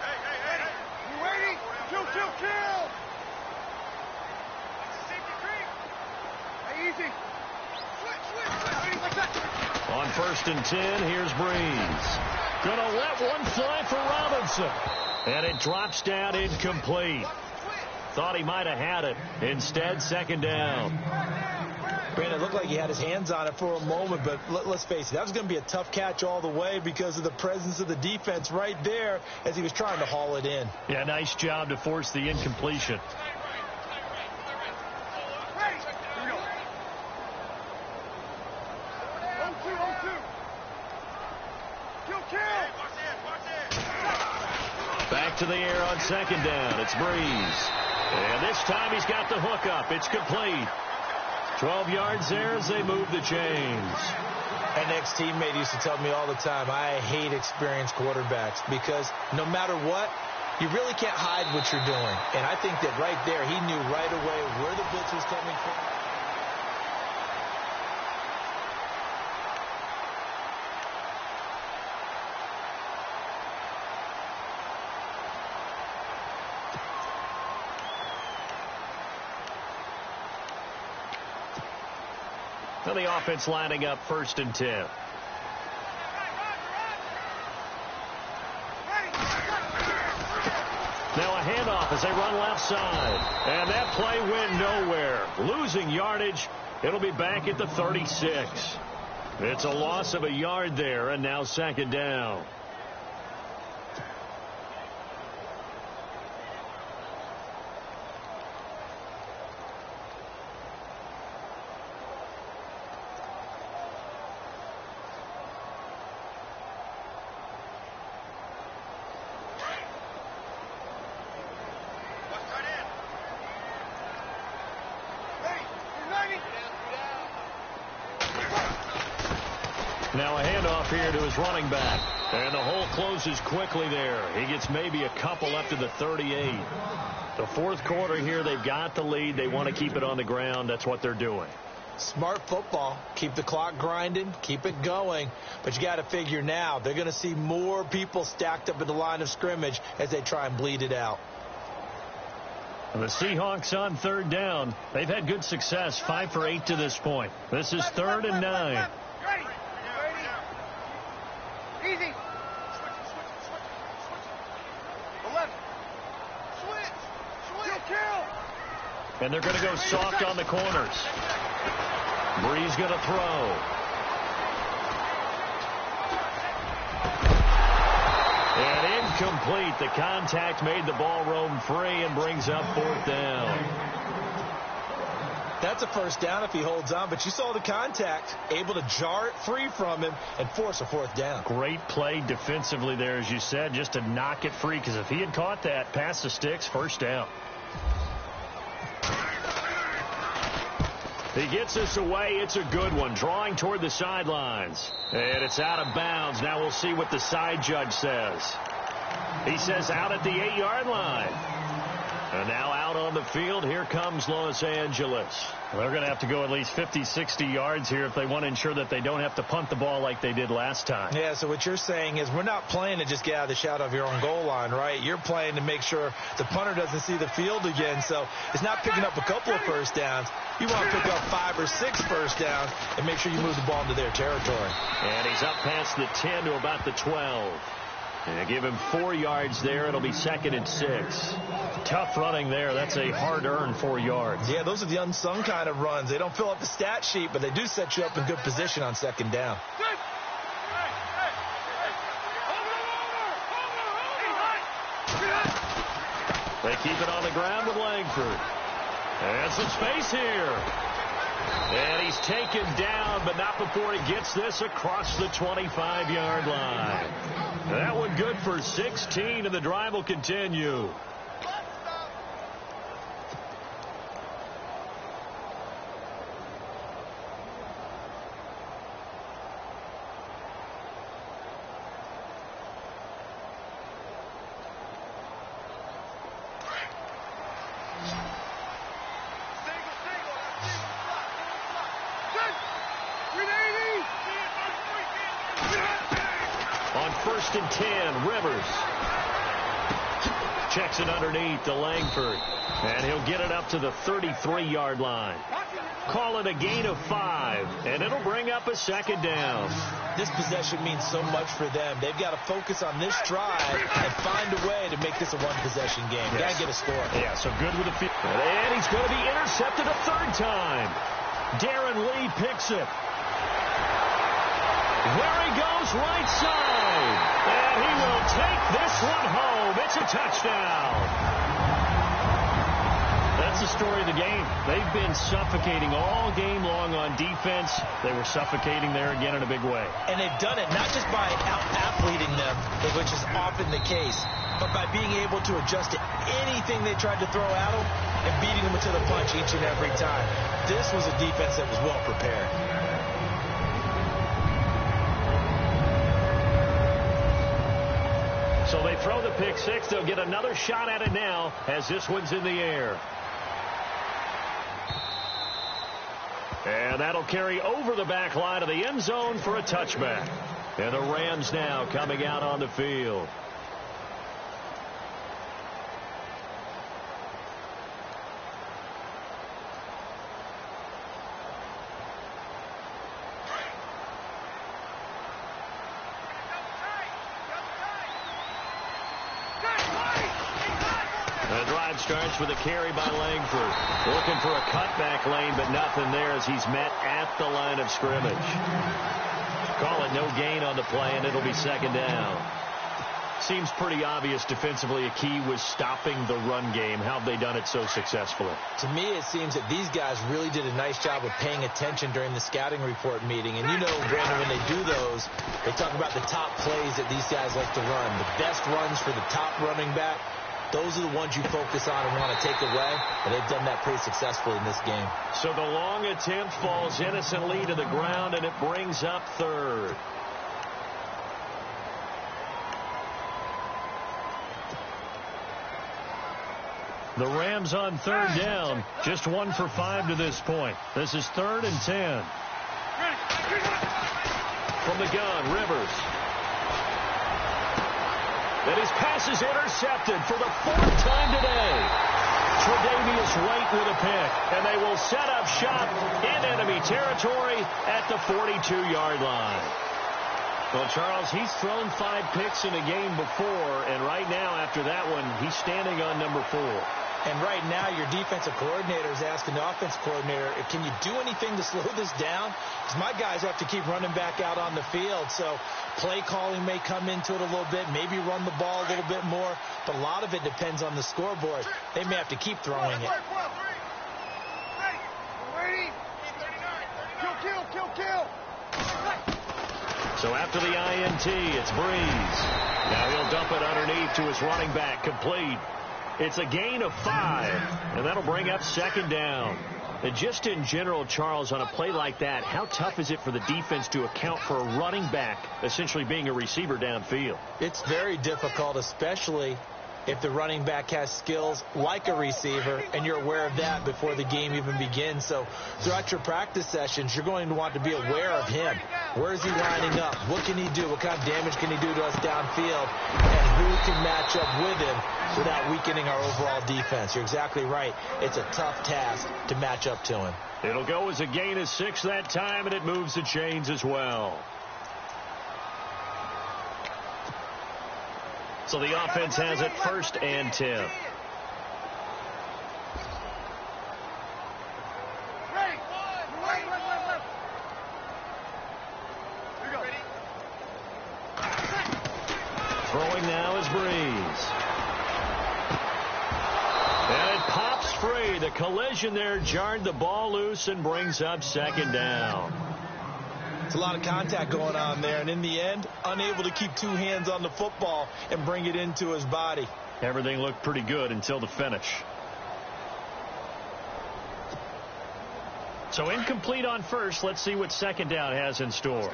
Hey. You ready? Kill. Hey, easy. Switch. On 1st and 10, here's Breeze. Gonna let one fly for Robinson. And it drops down incomplete. Thought he might have had it. Instead, 2nd down. Brandon, it looked like he had his hands on it for a moment, but let's face it, that was going to be a tough catch all the way because of the presence of the defense right there as he was trying to haul it in. Yeah, nice job to force the incompletion. Back to the air on 2nd down. It's Breeze. And this time he's got the hook up. It's complete. 12 yards there as they move the chains. An ex-teammate used to tell me all the time, I hate experienced quarterbacks because no matter what, you really can't hide what you're doing. And I think that right there, he knew right away where the blitz was coming from. Now the offense lining up 1st and 10. Now a handoff as they run left side. And that play went nowhere. Losing yardage. It'll be back at the 36. It's a loss of a yard there, and now second down. Now a handoff here to his running back. And the hole closes quickly there. He gets maybe a couple up to the 38. The fourth quarter here, they've got the lead. They want to keep it on the ground. That's what they're doing. Smart football. Keep the clock grinding. Keep it going. But you got to figure now, they're going to see more people stacked up at the line of scrimmage as they try and bleed it out. And the Seahawks on third down. They've had good success, 5 for 8 to this point. This is 3rd and 9. Easy. Switch. 11. Switch. Kill. And they're going to go soft on the corners. Bree's going to throw. And incomplete. The contact made the ball roam free and brings up 4th down. That's a first down if he holds on, but you saw the contact, able to jar it free from him and force a 4th down. Great play defensively there, as you said, just to knock it free, because if he had caught that, past the sticks, first down. He gets this away. It's a good one, drawing toward the sidelines. And it's out of bounds. Now we'll see what the side judge says. He says out at the 8-yard line. And now out on the field, here comes Los Angeles. They're going to have to go at least 50, 60 yards here if they want to ensure that they don't have to punt the ball like they did last time. Yeah, so what you're saying is we're not playing to just get out of the shadow of your own goal line, right? You're playing to make sure the punter doesn't see the field again. So it's not picking up a couple of first downs. You want to pick up 5 or 6 first downs and make sure you move the ball into their territory. And he's up past the 10 to about the 12. And they give him 4 yards there. It'll be 2nd and 6. Tough running there. That's a hard-earned 4 yards. Yeah, those are the unsung kind of runs. They don't fill up the stat sheet, but they do set you up in good position on 2nd down. They keep it on the ground with Langford. And some space here. And he's taken down, but not before he gets this across the 25-yard line. That one good for 16, and the drive will continue. On 1st and 10, Rivers checks it underneath to Langford, and he'll get it up to the 33-yard line. Call it a gain of 5, and it'll bring up a 2nd down. This possession means so much for them. They've got to focus on this drive and find a way to make this a one-possession game. Yes. Got to get a score. Yeah, so good with the field. And he's going to be intercepted a 3rd time. Darren Lee picks it. There he goes, right side. And he will take this one home. It's a touchdown. That's the story of the game. They've been suffocating all game long on defense. They were suffocating there again in a big way. And they've done it not just by out-athleting them, which is often the case, but by being able to adjust to anything they tried to throw at them and beating them to the punch each and every time. This was a defense that was well prepared. So they throw the pick 6. They'll get another shot at it now as this one's in the air. And that'll carry over the back line of the end zone for a touchback. And the Rams now coming out on the field. The drive starts with a carry by Langford. Looking for a cutback lane, but nothing there as he's met at the line of scrimmage. Call it no gain on the play, and it'll be second down. Seems pretty obvious defensively a key was stopping the run game. How have they done it so successfully? To me, it seems that these guys really did a nice job of paying attention during the scouting report meeting. And you know, Brandon, when they do those, they talk about the top plays that these guys like to run. The best runs for the top running back, those are the ones you focus on and want to take away. And they've done that pretty successfully in this game. So the long attempt falls innocently to the ground, and it brings up third. The Rams on third down, just 1 for 5 to this point. This is 3rd and 10. From the gun, Rivers. And his pass is intercepted for the 4th time today. Tre'Davious White with a pick, and they will set up shop in enemy territory at the 42-yard line. Well, Charles, he's thrown 5 picks in a game before, and right now after that one, he's standing on number 4. And right now, your defensive coordinator is asking the offensive coordinator, can you do anything to slow this down? Because my guys have to keep running back out on the field. So play calling may come into it a little bit, maybe run the ball a little bit more. But a lot of it depends on the scoreboard. They may have to keep throwing it. Kill. So after the INT, it's Breeze. Now he'll dump it underneath to his running back, complete. It's a gain of 5, and that'll bring up second down. And just in general, Charles, on a play like that, how tough is it for the defense to account for a running back essentially being a receiver downfield? It's very difficult, especially if the running back has skills like a receiver, and you're aware of that before the game even begins. So throughout your practice sessions, you're going to want to be aware of him. Where is he lining up? What can he do? What kind of damage can he do to us downfield? And who can match up with him without weakening our overall defense? You're exactly right. It's a tough task to match up to him. It'll go as a gain of 6 that time, and it moves the chains as well. So the offense has it 1st and 10. Throwing now is Breeze. And it pops free. The collision there jarred the ball loose and brings up second down. It's a lot of contact going on there, and in the end, unable to keep 2 hands on the football and bring it into his body. Everything looked pretty good until the finish. So incomplete on first. Let's see what second down has in store.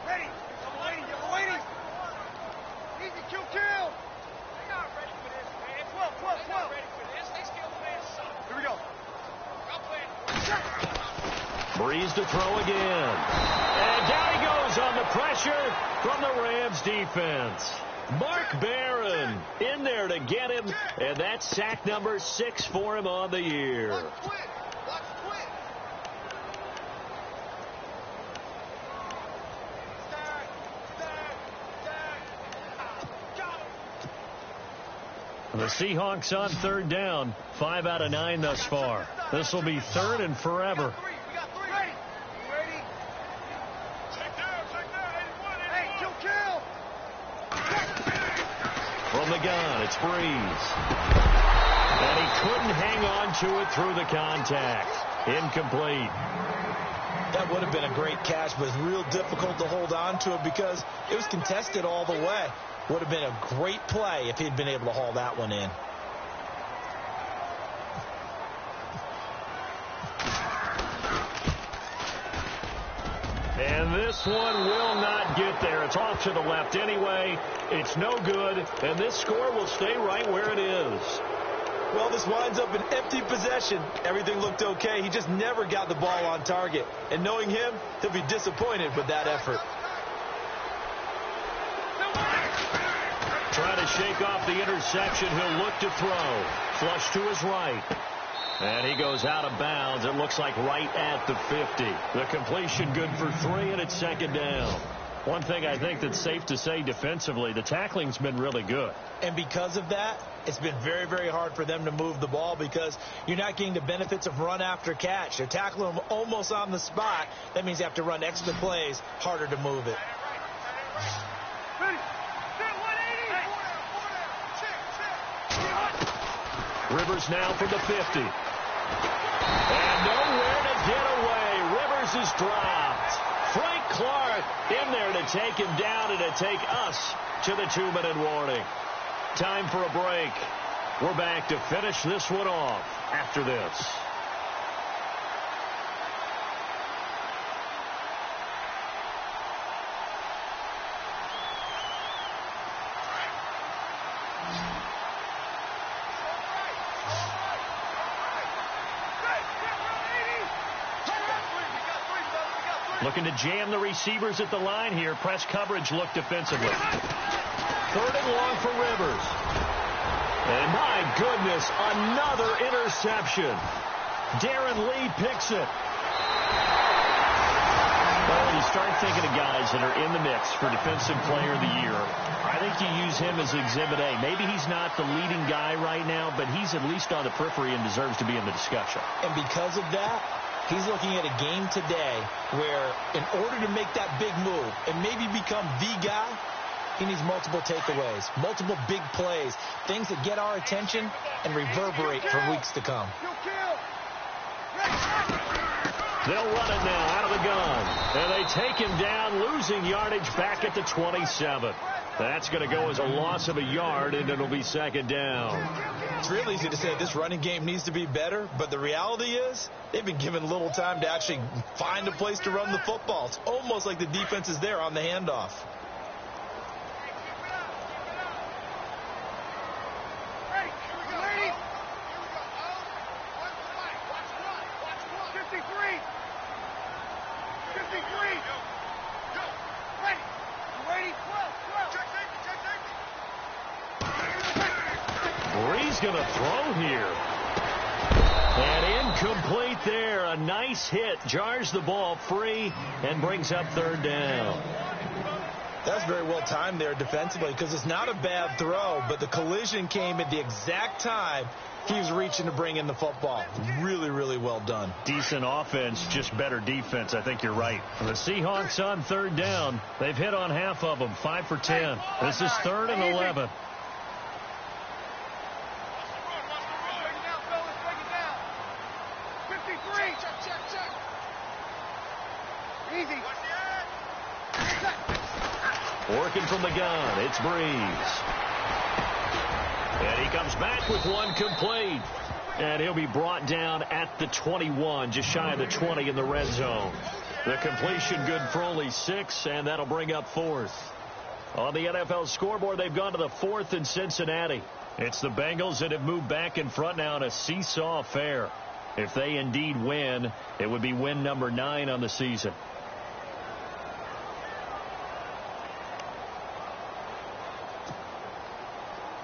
Ready. You're waiting. Easy, kill. They're not ready for this, man. 12. They're not ready for this. They still playing something. Here we go. Breeze to throw again. And down he goes on the pressure from the Rams defense. Mark Barron in there to get him, and that's sack number 6 for him on the year. The Seahawks on third down, 5 out of 9 thus far. This will be 3rd and forever. From the gun, it's Breeze. And he couldn't hang on to it through the contact. Incomplete. That would have been a great catch, but it's real difficult to hold on to it because it was contested all the way. Would have been a great play if he'd been able to haul that one in. And this one will not get there. It's off to the left anyway. It's no good, and this score will stay right where it is. Well, this winds up an empty possession. Everything looked okay. He just never got the ball on target. And knowing him, he'll be disappointed with that effort. Trying to shake off the interception. He'll look to throw. Flush to his right. And he goes out of bounds. It looks like right at the 50. The completion good for 3, and it's second down. One thing I think that's safe to say defensively, the tackling's been really good. And because of that, it's been very, very hard for them to move the ball because you're not getting the benefits of run after catch. They're tackling them almost on the spot. That means you have to run extra plays, harder to move it. Rivers now from the 50. And nowhere to get away. Rivers is dropped. Frank Clark in there to take him down and to take us to the 2-minute warning. Time for a break. We're back to finish this one off after this. Looking to jam the receivers at the line here. Press coverage look defensively. 3rd and long for Rivers. And my goodness, another interception. Darren Lee picks it. Well, when you start thinking of guys that are in the mix for Defensive Player of the Year, I think you use him as Exhibit A. Maybe he's not the leading guy right now, but he's at least on the periphery and deserves to be in the discussion. And because of that, he's looking at a game today where in order to make that big move and maybe become the guy, he needs multiple takeaways, multiple big plays, things that get our attention and reverberate for weeks to come. They'll run it now out of the gun. And they take him down, losing yardage back at the 27. That's going to go as a loss of a yard, and it'll be 2nd down. It's real easy to say this running game needs to be better, but the reality is they've been given little time to actually find a place to run the football. It's almost like the defense is there on the handoff. Bree's going to throw here. And incomplete there. A nice hit. Jars the ball free and brings up 3rd down. That's very well timed there defensively because it's not a bad throw, but the collision came at the exact time he was reaching to bring in the football. Really, really well done. Decent offense, just better defense. I think you're right. For the Seahawks on 3rd down, they've hit on half of them, 5 for 10. This is 3rd and 11. Working from the gun, it's Breeze. And he comes back with one complete. And he'll be brought down at the 21, just shy of the 20 in the red zone. The completion good for only 6, and that'll bring up 4th. On the NFL scoreboard, they've gone to the 4th in Cincinnati. It's the Bengals that have moved back in front now in a seesaw affair. If they indeed win, it would be win number 9 on the season.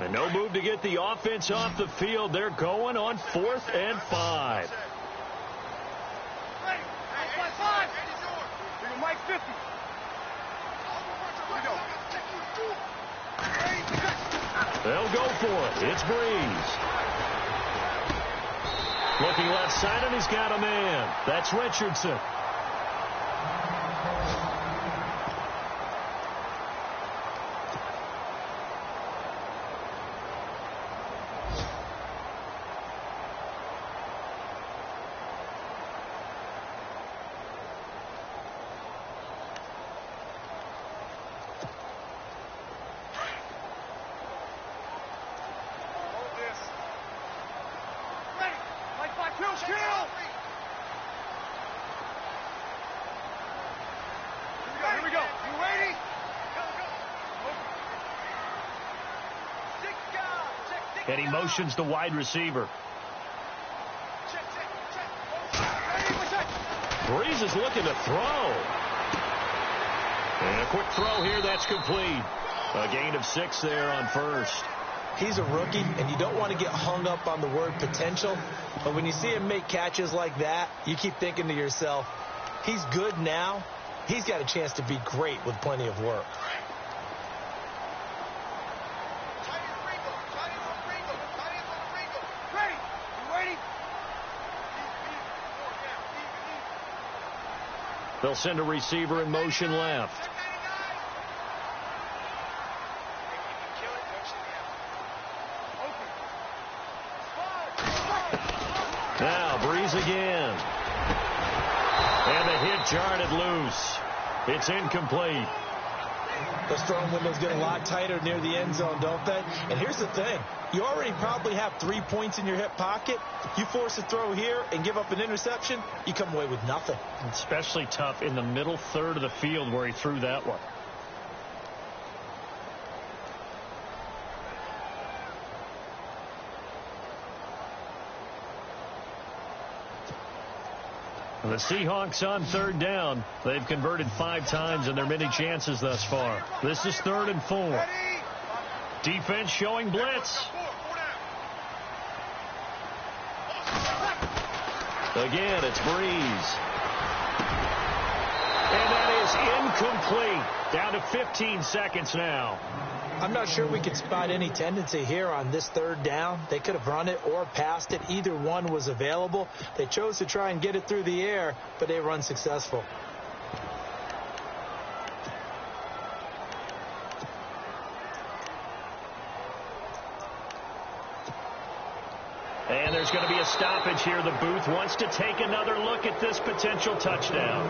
And no move to get the offense off the field. They're going on 4th and 5. Mike 50. They'll go for it. It's Breeze. Looking left side, and he's got a man. That's Richardson. And he motions the wide receiver. Breeze is looking to throw. And a quick throw here, that's complete. A gain of 6 there on 1st. He's a rookie, and you don't want to get hung up on the word potential. But when you see him make catches like that, you keep thinking to yourself, he's good now, he's got a chance to be great with plenty of work. They'll send a receiver in motion left. Now Breeze again. And the hit jarred it loose. It's incomplete. Those throwing windows get a lot tighter near the end zone, don't they? And here's the thing. You already probably have 3 points in your hip pocket. You force a throw here and give up an interception, you come away with nothing. Especially tough in the middle third of the field where he threw that one. The Seahawks on third down. They've converted 5 times in their many chances thus far. This is 3rd and 4. Defense showing blitz. Again, it's Breeze. And that is incomplete. Down to 15 seconds now. I'm not sure we could spot any tendency here on this 3rd down. They could have run it or passed it. Either one was available. They chose to try and get it through the air, but they were unsuccessful. And there's going to be a stoppage here. The booth wants to take another look at this potential touchdown.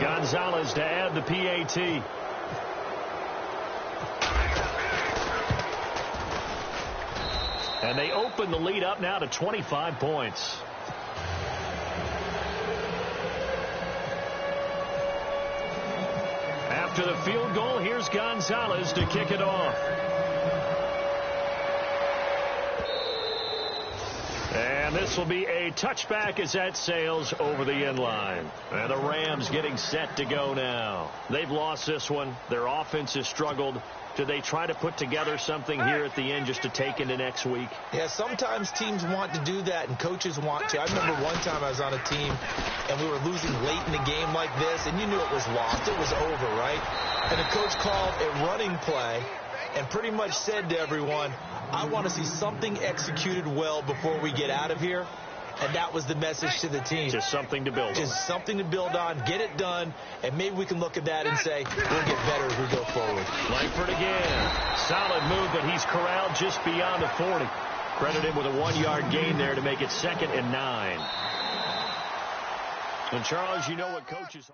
Gonzalez to add the PAT. And they open the lead up now to 25 points. After the field goal, here's Gonzalez to kick it off. And this will be a touchback as that sails over the end line. And the Rams getting set to go now. They've lost this one. Their offense has struggled. Do they try to put together something here at the end just to take into next week? Yeah, sometimes teams want to do that and coaches want to. I remember one time I was on a team and we were losing late in the game like this, and you knew it was lost. It was over, right? And the coach called a running play and pretty much said to everyone, I want to see something executed well before we get out of here. And that was the message to the team. Just something to build on. Just something to build on, get it done, and maybe we can look at that and say, we'll get better as we go forward. Langford again. Solid move, but he's corralled just beyond the 40. Credit him with a 1-yard gain there to make it 2nd and 9. And Charles, you know what coaches...